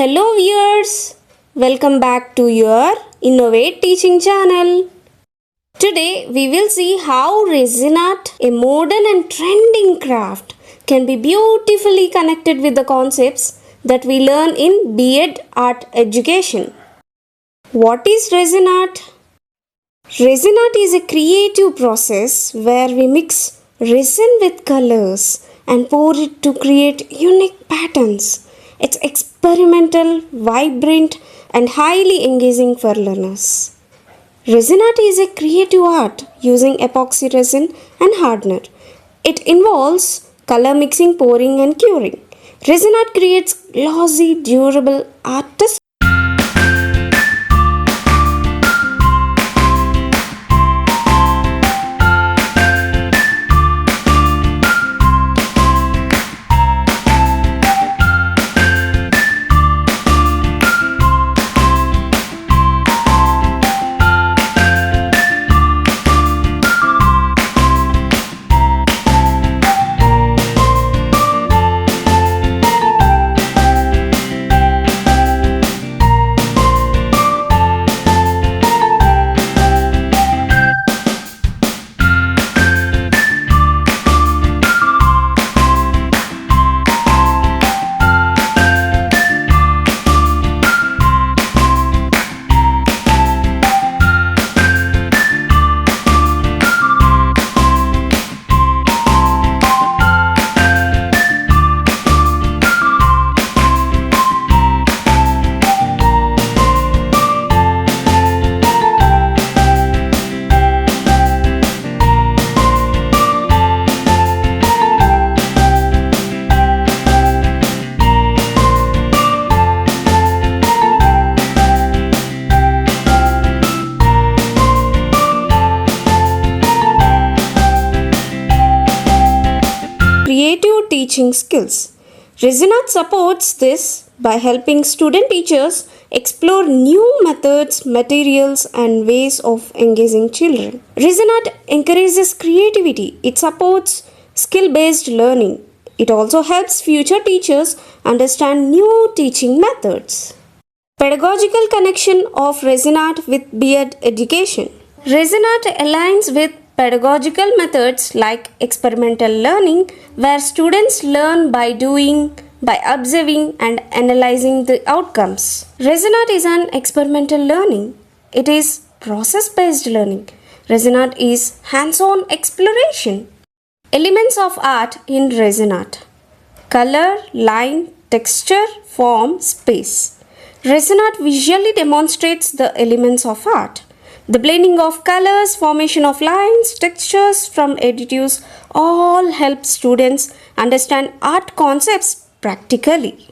Hello viewers, welcome back to your Innovate Teaching Channel. Today we will see how resin art, a modern and trending craft, can be beautifully connected with the concepts that we learn in B.Ed art education. What is resin art? Resin art is a creative process where we mix resin with colors and pour it to create unique patterns. It's experimental, vibrant, and highly engaging for learners. Resin art is a creative art using epoxy resin and hardener. It involves color mixing, pouring, and curing. Resin art creates glossy, durable artists. Creative teaching skills. Resin art supports this by helping student teachers explore new methods, materials, and ways of engaging children. Resin art encourages creativity. It supports skill-based learning. It also helps future teachers understand new teaching methods. Pedagogical connection of resin art with B.Ed education. Resin art aligns with pedagogical methods like experimental learning, where students learn by doing, by observing, and analyzing the outcomes. Resin art is an experimental learning. It is process-based learning. Resin art is hands-on exploration. Elements of art in resin art: color, line, texture, form, space. Resin art visually demonstrates the elements of art. The blending of colors, formation of lines, textures from additives all help students understand art concepts practically.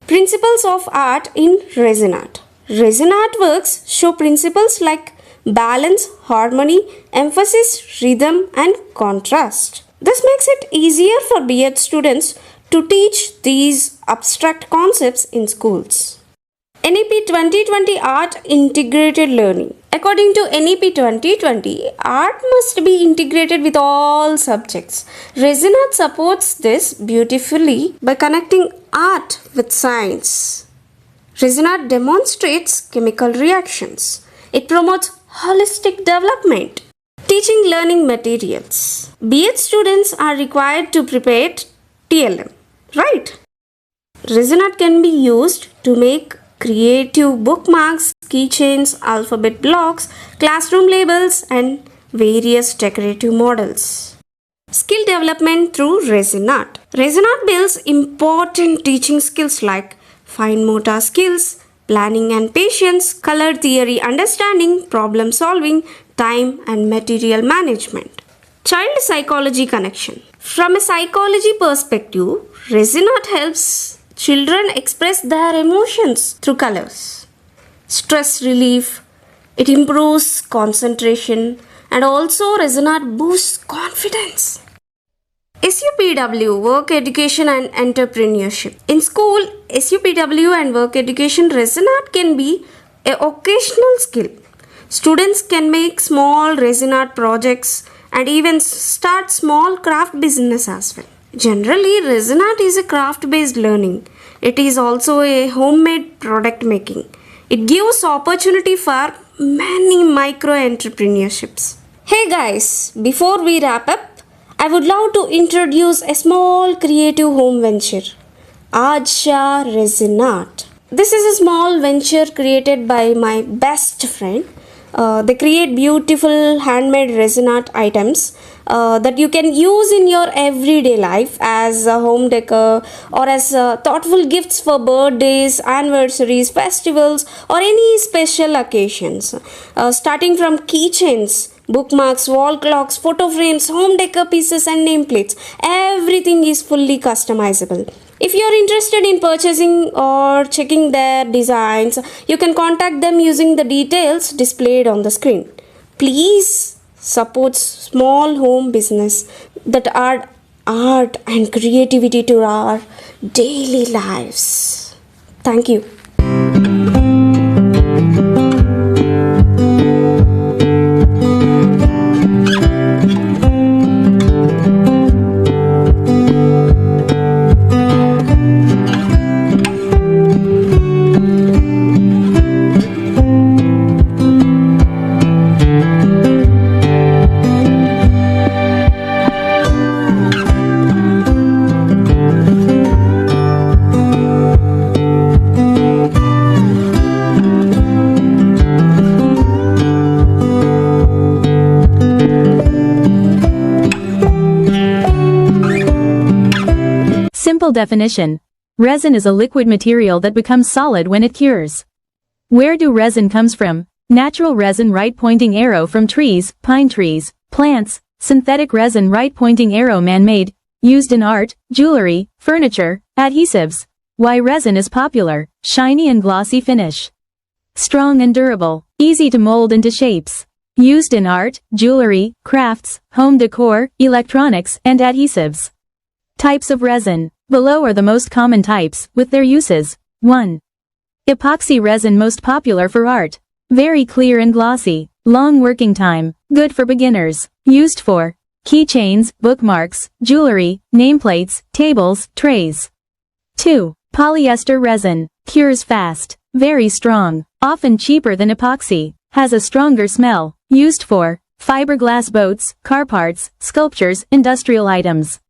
Principles of art in resin art. Resin artworks show principles like balance, harmony, emphasis, rhythm, and contrast. This makes it easier for B.Ed students to teach these abstract concepts in schools. NEP 2020 Art Integrated Learning. According to NEP 2020, art must be integrated with all subjects. Resin art supports this beautifully by connecting art with science. Resin art demonstrates chemical reactions. It promotes holistic development. Teaching learning materials. B.Ed students are required to prepare TLM, right? Resin art can be used to make creative bookmarks, keychains, alphabet blocks, classroom labels, and various decorative models. Skill development through resin art. Resin art builds important teaching skills like fine motor skills, planning and patience, color theory understanding, problem solving, time and material management. Child psychology connection. From a psychology perspective, resin art helps children express their emotions through colors. Stress relief, it improves concentration, and also resin art boosts confidence. SUPW, Work Education and Entrepreneurship. In school, SUPW and Work Education, resin art can be an occasional skill. Students can make small resin art projects and even start small craft business as well. Generally, resin art is a craft-based learning. It is also a homemade product making. It gives opportunity for many micro entrepreneurships. Hey guys, before we wrap up, I would love to introduce a small creative home venture, Adsha Resin Art. This is a small venture created by my best friend. They create beautiful handmade resin art items that you can use in your everyday life as a home decor or as thoughtful gifts for birthdays, anniversaries, festivals, or any special occasions. Starting from keychains, bookmarks, wall clocks, photo frames, home decor pieces, and nameplates, everything is fully customizable. If you are interested in purchasing or checking their designs, you can contact them using the details displayed on the screen. Please support small home business that add art and creativity to our daily lives. Thank you. Simple definition. Resin is a liquid material that becomes solid when it cures. Where do resin comes from? Natural resin right pointing arrow from trees, pine trees, plants, synthetic resin right pointing arrow man-made, used in art, jewelry, furniture, adhesives. Why resin is popular, shiny and glossy finish. Strong and durable, easy to mold into shapes. Used in art, jewelry, crafts, home decor, electronics, and adhesives. Types of resin. Below are the most common types, with their uses. 1. Epoxy resin most popular for art. Very clear and glossy. Long working time. Good for beginners. Used for keychains, bookmarks, jewelry, nameplates, tables, trays. 2. Polyester resin. Cures fast. Very strong. Often cheaper than epoxy. Has a stronger smell. Used for fiberglass boats, car parts, sculptures, industrial items.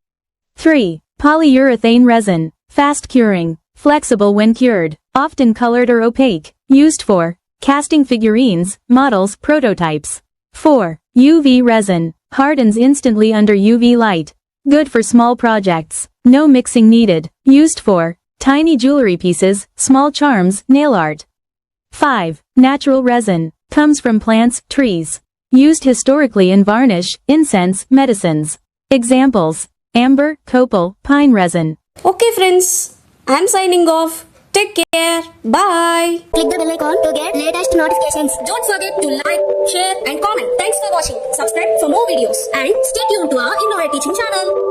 3. Polyurethane resin. Fast curing. Flexible when cured. Often colored or opaque. Used for casting figurines, models, prototypes. 4. UV resin. Hardens instantly under UV light. Good for small projects. No mixing needed. Used for tiny jewelry pieces, small charms, nail art. 5. Natural resin. Comes from plants, trees. Used historically in varnish, incense, medicines. Examples: amber, copal, pine resin. Okay friends, I'm signing off. Take care. Bye. Click the bell icon to get latest notifications. Don't forget to like, share and comment. Thanks for watching. Subscribe for more videos and stay tuned to our Innovate Teaching channel.